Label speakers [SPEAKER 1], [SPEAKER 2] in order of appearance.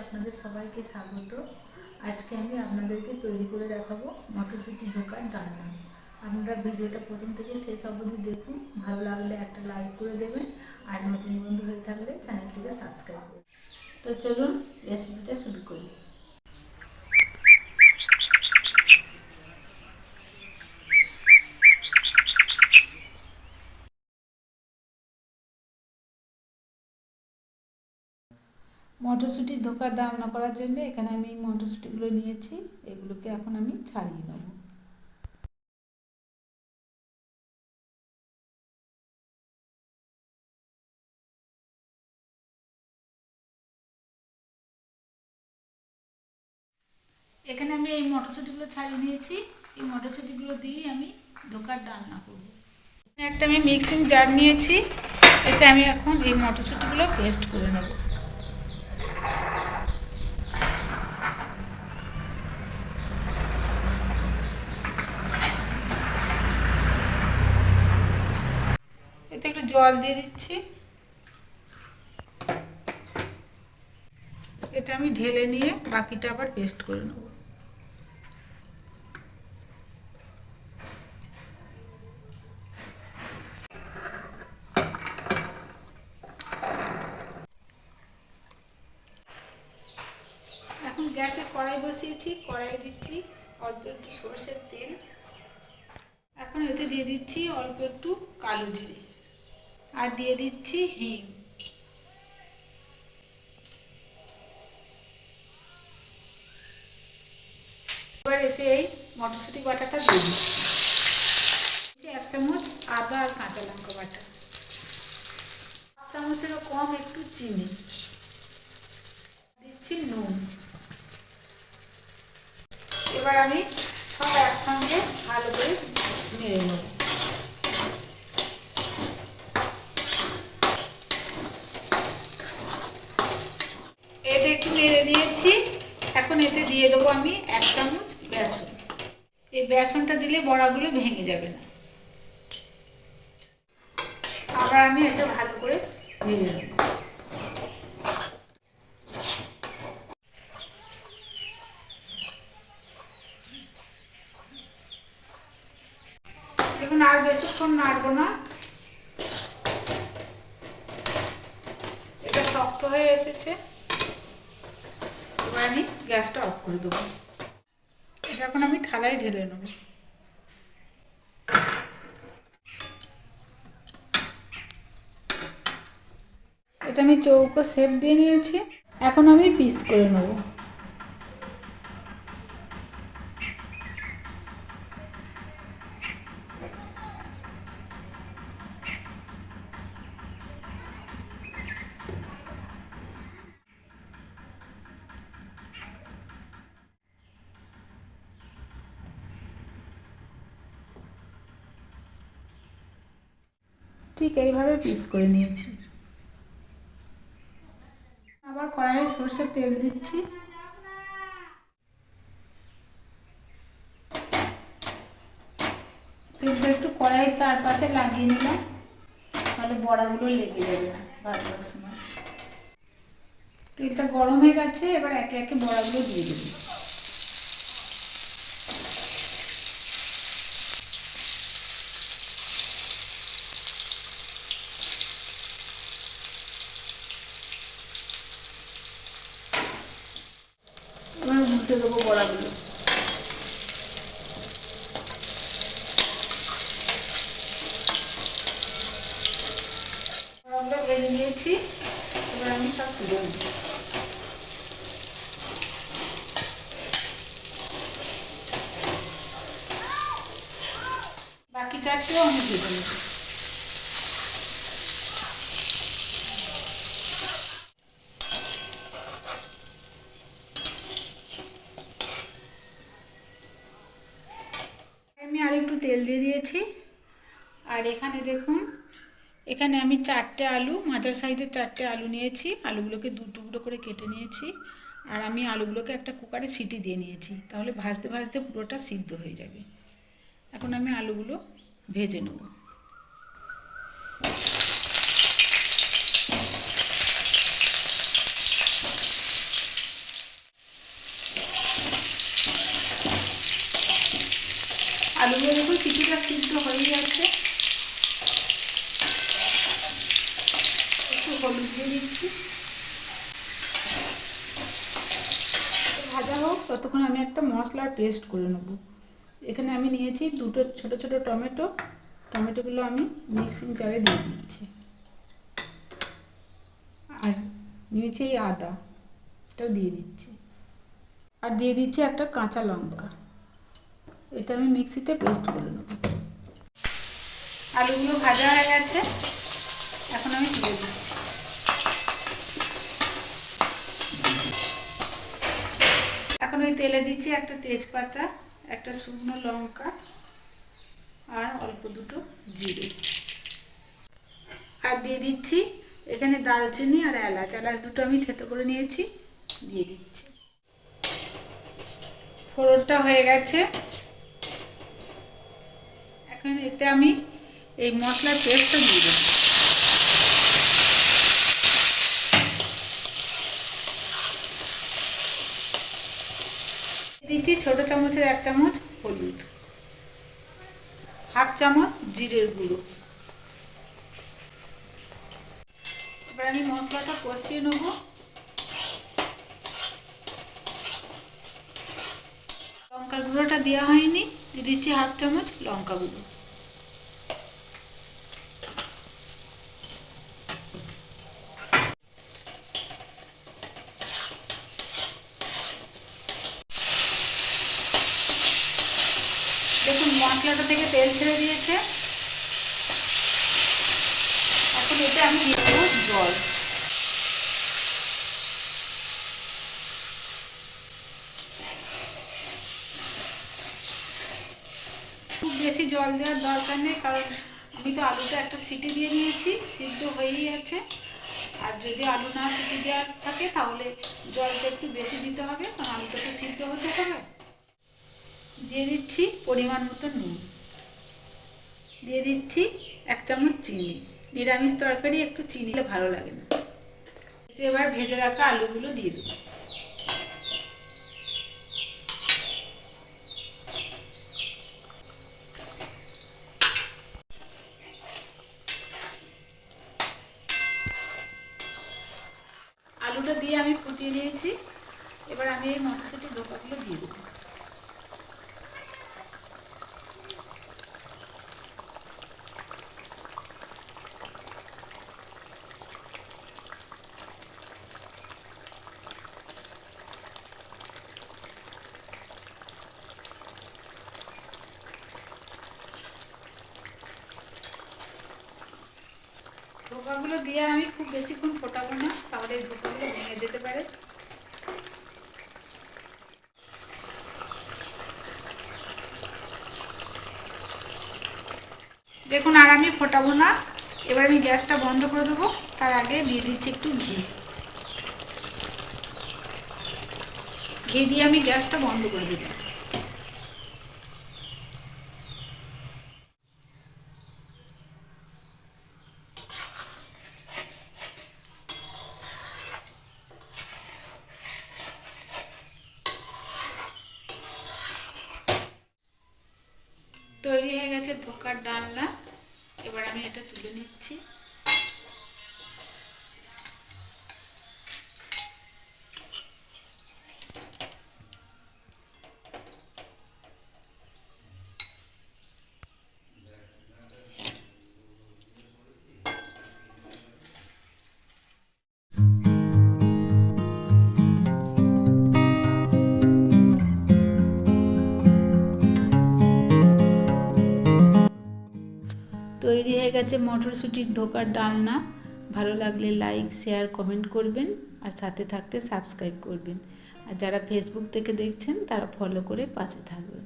[SPEAKER 1] আপনাদের সবাইকে স্বাগত। আজকে আমি আপনাদেরকে তৈরি করে দেখাবো মটরশুঁটি ধোকার ডালনা। আপনারা ভিডিওটা প্রথম থেকে শেষ অবধি দেখুন। ভালো লাগলে একটা লাইক করে দেবেন, আর নতুন বন্ধু হয়ে থাকলে চ্যানেলটিকে সাবস্ক্রাইব করুন। তো চলুন রেসিপিটা শুরু করি। মটরশুঁটির ধোকার রান্না করার জন্য এখানে আমি মটরশুঁটিগুলো নিয়েছি, এগুলোকে এখন আমি ছাড়িয়ে নেব। এখানে আমি এই মটরশুঁটিগুলো ছাড়িয়ে নিয়েছি। এই মটরশুঁটিগুলো দিয়েই আমি ধোকার রান্না করব। একটা আমি মিক্সিং জার নিয়েছি, এতে আমি এখন এই মটরশুঁটিগুলো পেস্ট করে নেব। এতে একটু জল দিয়ে দিচ্ছি, এটা আমি ঢেলে নিয়ে বাকিটা আবার পেস্ট করে নেব। এখন গ্যাসে কড়াই বসিয়েছি, কড়াই দিচ্ছি অল্প একটু সরষের তেল। এখন এতে দিয়ে দিচ্ছি অল্প একটু কালো জিরে, আর দিয়ে দিচ্ছি হিং। এবার এতে এই মটরশুঁটি বাটাটা দিয়ে দিচ্ছি। 1 চামচ আদা আর কাঁচা লঙ্কা বাটা, 1 চামচেরও কম একটু চিনি দিচ্ছি, নুন। এবার আমি সব একসঙ্গে ভালো করে নেড়ে নেব। এটা একটু নেড়ে নিয়েছি, এখন এতে দিয়ে দেবো আমি 1 চামচ বেসন। এই বেসনটা দিলে বড়াগুলো ভেঙে যাবে না। আবার আমি এটা ভালো করে নেড়ে নেব। দেখুন আর বেশিক্ষণ নাড়বো না, এটা শক্ত হয়ে এসেছে। এবার আমি গ্যাসটা অফ করে দেবো। এটা এখন আমি থালায় ঢেলে নেব। এটা আমি চৌকো শেপ দিয়ে নিয়েছি, এখন আমি পিস করে নেব। ঠিক এইভাবে পিস করে নিয়েছি। আবার কড়াইয়ে সরষের তেল দিচ্ছি, তেলটা একটু কড়াইয়ের চারপাশে লাগিয়ে নিলাম, তাহলে বড়াগুলো লেগে যাবে না ভাজবার সময়। তেলটা গরম হয়ে গেছে, এবার একে একে বড়াগুলো দিয়ে দেবো। এবার উল্টে দেবো বড়াগুলো। বড়াগুলো ভেজে নিয়েছি, এবার আমি সব তুলে নেব। বাকি চারটেও আমি ভেজে নেব। আমি আর একটু তেল দিয়ে দিয়েছি, আর এখানে দেখুন, এখানে আমি 4টে আলু, মাঝার সাইজের 4টে আলু নিয়েছি। আলুগুলোকে 2 টুকরো করে কেটে নিয়েছি, আর আমি আলুগুলোকে একটা কুকারে সিটি দিয়ে নিয়েছি, তাহলে ভাজতে ভাজতে পুরোটা সিদ্ধ হয়ে যাবে। এখন আমি আলুগুলো ভেজে নেব। আলুগুলো দেখুন কিছুটা সিদ্ধ হয়ে যাচ্ছে। একটু হলুদ দিয়ে দিচ্ছি, ভাজা হোক ততক্ষণ আমি একটা মশলার পেস্ট করে নেব। এখানে আমি নিয়েছি দুটো ছোট ছোট টমেটো, টমেটোগুলো আমি মিক্সিং জারে দিয়ে দিচ্ছি। আর নিয়েছি এই আদা, এটাও দিয়ে দিচ্ছি। আর দিয়ে দিচ্ছি একটা কাঁচা লঙ্কা, এটা আমি মিক্সিতে পেস্ট করে নেব। আলুগুলো ভাজা হয়ে গেছে, এখন আমি তুলে দিচ্ছি। এখন ওই তেলে দিচ্ছি একটা তেজপাতা, একটা শুকনো লঙ্কা আর অল্প দুটো জিরে। আর দিয়ে দিচ্ছি এখানে দারচিনি আর এলাচ, এলাচ দুটো আমি থেতো করে নিয়েছি, দিয়ে দিচ্ছি। ফোড়নটা হয়ে গেছে, এখন এতে আমি এই মশলার পেস্টটা দিয়ে দেবো। দিচ্ছি ছোটো চামচের 1 চামচ হলুদ, হাফ চামচ জিরের গুঁড়ো। এবার আমি মশলাটা কষিয়ে নেব। লঙ্কার গুঁড়োটা দেওয়া হয়নি, দিয়ে দিচ্ছি হাফ চামচ লঙ্কা গুঁড়ো। দেখুন মশলাটা থেকে তেল ছেড়ে দিয়েছে, এখন এতে আমি দিয়ে দেবো জল। খুব বেশি জল দেওয়ার দরকার নেই, কারণ আমি তো আলুটা একটা সিটি দিয়ে নিয়েছি, সিদ্ধ হয়েই আছে। আর যদি আলু না সিটি দেওয়া থাকে তাহলে জলটা একটু বেশি দিতে হবে, কারণ আলুটা তো সিদ্ধ হতে হবে। দিয়ে দিচ্ছি পরিমাণ মতো নুন, দিয়ে দিচ্ছি 1 চামচ চিনি। নিরামিষ তরকারি একটু চিনি দিলে ভালো লাগে না। এবার ভেজে রাখা আলুগুলো দিয়ে দেবো। আলুটা দিয়ে আমি ফুটিয়ে নিয়েছি, এবার আমি এই মটরশুঁটির ধোকাগুলো দিয়ে দেবো। ধোকাগুলো দিয়ে আমি খুব বেশিক্ষণ ফোটাবো না, তাহলে এই ধোকাগুলো ভেঙে যেতে পারে। দেখুন আর আমি ফোটাবো না, এবার আমি গ্যাসটা বন্ধ করে দেবো। তার আগে দিয়ে দিচ্ছি একটু ঘি, ঘি দিয়ে আমি গ্যাসটা বন্ধ করে দেবো। তৈরি হয়ে গেছে ধোকার ডালনা, এবার আমি এটা তুলে নিচ্ছি। তৈরি হয়ে গেছে মটরশুঁটির ধোকার ডালনা। ভালো লাগলে লাইক, শেয়ার, কমেন্ট করবেন, আর সাথে থাকতে সাবস্ক্রাইব করবেন। আর যারা ফেসবুক থেকে দেখছেন তারা ফলো করে পাশে থাকবেন।